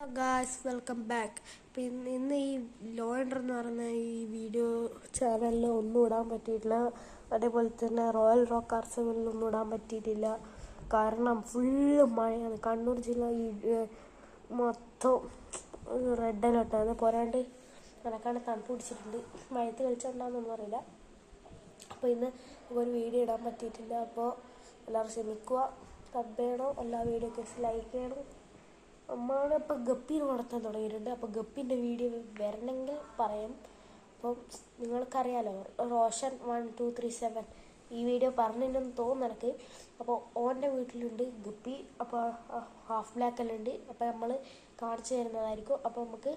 Guys welcome back. ഇന്ന് ഈ ലോയണ്ടർ എന്ന് പറയുന്ന ഈ വീഡിയോ ചാനലിൽ ഒന്നും ഇടാൻ പറ്റിയിട്ടില്ല. അതേപോലെ തന്നെ റോയൽ റോക്ക് ആർസെവലിൽ ഒന്നും ഇടാൻ പറ്റിയിട്ടില്ല. കാരണം ഫുള്ള് മഴയാണ്. കണ്ണൂർ ജില്ല മൊത്തം റെഡ് അലേർട്ടാണ്. പോരാണ്ട് എനക്കാണ് തണുപ്പ് പിടിച്ചിട്ടുണ്ട്. മഴത്ത് കളിച്ചിട്ടുണ്ടാകുന്നൊന്നും അറിയില്ല. അപ്പോൾ ഇന്ന് ഒരു വീഡിയോ ഇടാൻ പറ്റിയിട്ടില്ല. അപ്പോൾ എല്ലാവരും ക്ഷമിക്കുക. സബ് ചെയ്യണം, എല്ലാ വീഡിയോക്ക് ലൈക്ക് ചെയ്യണം. അമ്മാണ് ഇപ്പോൾ ഗപ്പീനെ വളർത്താൻ തുടങ്ങിയിട്ടുണ്ട്. അപ്പോൾ ഗപ്പീൻ്റെ വീഡിയോ വരണമെങ്കിൽ പറയാം. അപ്പം നിങ്ങൾക്കറിയാലോ റോഷൻ 1237 ഈ വീഡിയോ പറഞ്ഞില്ലെന്ന് തോന്നുന്നു എനിക്ക്. അപ്പോൾ ഓൻ്റെ വീട്ടിലുണ്ട് ഗപ്പി. അപ്പോൾ ഹാഫ് ബ്ലാക്കെല്ലാം ഉണ്ട്. അപ്പോൾ നമ്മൾ കാണിച്ചു തരുന്നതായിരിക്കും. അപ്പോൾ നമുക്ക്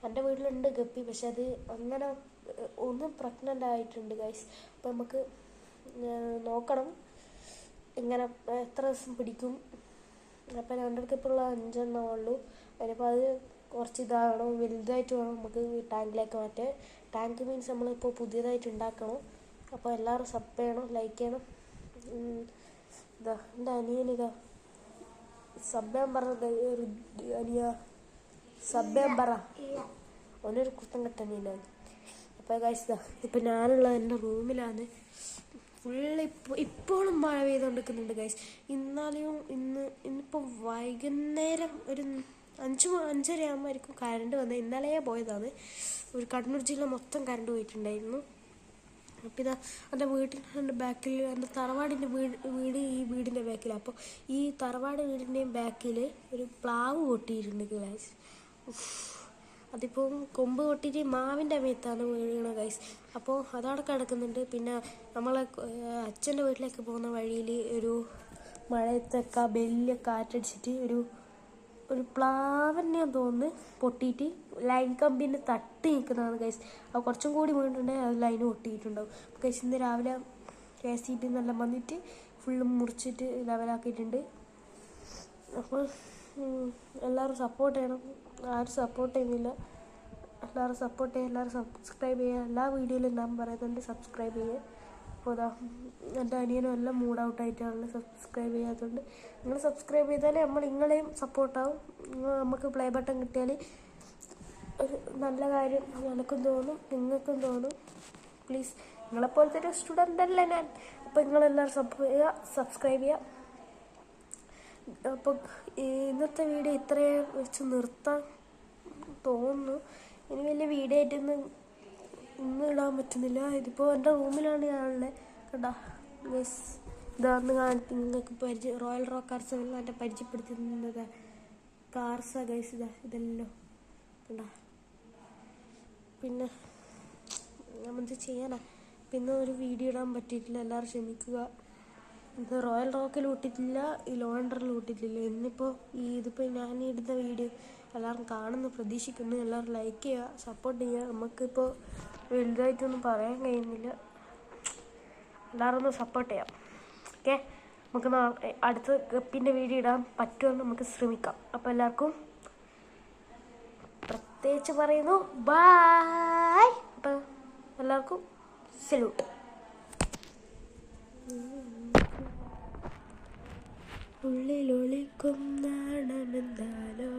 എൻ്റെ വീട്ടിലുണ്ട് ഗപ്പി, പക്ഷെ അത് അങ്ങനെ ഒന്ന് പ്രഗ്നൻ്റ് ആയിട്ടുണ്ട് ഗൈസ്. അപ്പോൾ നമുക്ക് നോക്കണം ഇങ്ങനെ എത്ര ദിവസം പിടിക്കും. അപ്പം എൻ്റെ അടുത്ത് ഇപ്പോൾ ഉള്ള 5 ഉള്ളൂ. അതിനിപ്പോൾ അത് കുറച്ച് ഇതാകണം, വലുതായിട്ട് വേണം നമുക്ക് ടാങ്കിലേക്ക് മാറ്റാൻ. ടാങ്ക് മീൻസ് നമ്മളിപ്പോൾ പുതിയതായിട്ട് ഉണ്ടാക്കണം. അപ്പോൾ എല്ലാവരും സബ് ചെയ്യണം, ലൈക്ക് ചെയ്യണം. ഇതാ എൻ്റെ അനിയനിതാ സബ് ചെയ്യാൻ പറഞ്ഞത്. അനിയ സബ് ചെയ്യാൻ പറ, ഒന്നൊരു കുത്തം കെട്ടനിയനാണ്. അപ്പോൾ ഗൈസ് ഇതാ ഇപ്പം ഞാനുള്ളത് എൻ്റെ റൂമിലാണ്. ഫുള്ള് ഇപ്പോഴും മഴ പെയ്തുകൊണ്ടിരിക്കുന്നുണ്ട് ഗൈസ്. ഇന്നിപ്പോൾ വൈകുന്നേരം ഒരു 5:30 ആകുമ്പോഴായിരിക്കും കറണ്ട് വന്നത്. ഇന്നലെ പോയതാണ്. ഒരു കണ്ണൂർ ജില്ല മൊത്തം കറണ്ട് പോയിട്ടുണ്ടായിരുന്നു. അപ്പോൾ ഇതാ എൻ്റെ വീട്ടിൻ്റെ ബാക്കിൽ എൻ്റെ തറവാടിൻ്റെ വീട് ഈ വീടിൻ്റെ ബാക്കിലാണ്. അപ്പോൾ ഈ തറവാട് വീടിൻ്റെയും ബാക്കിൽ ഒരു പ്ലാവ് പൊട്ടിയിട്ടുണ്ട് ഗൈസ്. അതിപ്പോൾ കൊമ്പ് പൊട്ടിയിട്ട് മാവിൻ്റെ മേത്താണ് വീഴണ ഗൈസ്. അപ്പോൾ അതവിടെ കിടക്കുന്നുണ്ട്. പിന്നെ നമ്മളെ അച്ഛൻ്റെ വീട്ടിലേക്ക് പോകുന്ന വഴിയിൽ ഒരു മഴയത്തൊക്കെ വലിയ കാറ്റടിച്ചിട്ട് ഒരു പ്ലാവന്നെ തോന്നുന്നു പൊട്ടിയിട്ട് ലൈൻ കമ്പിന് തട്ടി നിൽക്കുന്നതാണ് ഗൈസ്. അപ്പോൾ കുറച്ചും കൂടി വീണിട്ടുണ്ടെങ്കിൽ അത് ലൈന് പൊട്ടിയിട്ടുണ്ടാവും. ഗൈസ് ഇന്ന് രാവിലെ KCB എന്നെല്ലാം വന്നിട്ട് ഫുള്ളും മുറിച്ചിട്ട് ലെവലാക്കിയിട്ടുണ്ട്. അപ്പോൾ എല്ലാവരും സപ്പോർട്ട് ചെയ്യണം. ആരും സപ്പോർട്ട് ചെയ്യുന്നില്ല. എല്ലാവരും സപ്പോർട്ട് ചെയ്യുക, എല്ലാവരും സബ്സ്ക്രൈബ് ചെയ്യുക. എല്ലാ വീഡിയോയിലും ഞാൻ പറയുന്നുണ്ട് സബ്സ്ക്രൈബ് ചെയ്യുക. അപ്പോൾ അതാ എൻ്റെ അനിയനും എല്ലാം മൂഡ് ഔട്ടായിട്ടാണ് സബ്സ്ക്രൈബ് ചെയ്യാത്തതുകൊണ്ട്. നിങ്ങൾ സബ്സ്ക്രൈബ് ചെയ്താലേ നിങ്ങളെയും സപ്പോർട്ടാവും. നമുക്ക് പ്ലേ ബട്ടൺ കിട്ടിയാൽ ഒരു നല്ല കാര്യം എനിക്കും തോന്നും, നിങ്ങൾക്കും തോന്നും. പ്ലീസ്, നിങ്ങളെപ്പോലത്തെ ഒരു സ്റ്റുഡൻ്റ് അല്ല ഞാൻ. അപ്പോൾ നിങ്ങളെല്ലാവരും സപ്പോർട്ട് ചെയ്യുക, സബ്സ്ക്രൈബ് ചെയ്യുക. അപ്പോൾ ഇന്നത്തെ വീഡിയോ ഇത്രയും വെച്ച് നിർത്താൻ തോന്നുന്നു. ഇനി വലിയ വീഡിയോ ആയിട്ടൊന്നും ഇന്ന് ഇടാൻ പറ്റുന്നില്ല. ഇതിപ്പോൾ എൻ്റെ റൂമിലാണ് ഞാനുള്ളത്. കേട്ടോ ഗൈസ്, ഇതാന്ന് കാണിച്ച് നിങ്ങൾക്ക് റോയൽ റോക്ക് ആർസെവലിൽ എൻ്റെ പരിചയപ്പെടുത്തുന്നത് കാർസ ഗൈസ്. ഇതെല്ലാം കേട്ടോ. പിന്നെ എന്ത് ചെയ്യാനാ, പിന്നെ ഒരു വീഡിയോ ഇടാൻ പറ്റിയിട്ടില്ല. എല്ലാവരും ക്ഷമിക്കുക. ഇത് റോയൽ റോക്കിൽ ഇട്ടിട്ടില്ല, ഈ ലോയണ്ടറിൽ ഇട്ടിട്ടില്ല. ഇതിപ്പോൾ ഞാൻ ഇടുന്ന വീഡിയോ എല്ലാവരും കാണുന്നു പ്രതീക്ഷിക്കുന്നു. എല്ലാവരും ലൈക്ക് ചെയ്യുക, സപ്പോർട്ട് ചെയ്യുക. നമുക്കിപ്പോൾ വലുതായിട്ടൊന്നും പറയാൻ കഴിയുന്നില്ല. എല്ലാവരും ഒന്ന് സപ്പോർട്ട് ചെയ്യാം. ഓക്കെ, നമുക്ക് അടുത്ത ഗപ്പിൻ്റെ വീഡിയോ ഇടാൻ പറ്റുമെന്ന് നമുക്ക് ശ്രമിക്കാം. അപ്പോൾ എല്ലാവർക്കും പ്രത്യേകിച്ച് പറയുന്നു ബൈ. അപ്പോൾ എല്ലാവർക്കും സല്യൂട്ട്. ഉള്ളിലൊളിക്കും നാണമെന്താലോ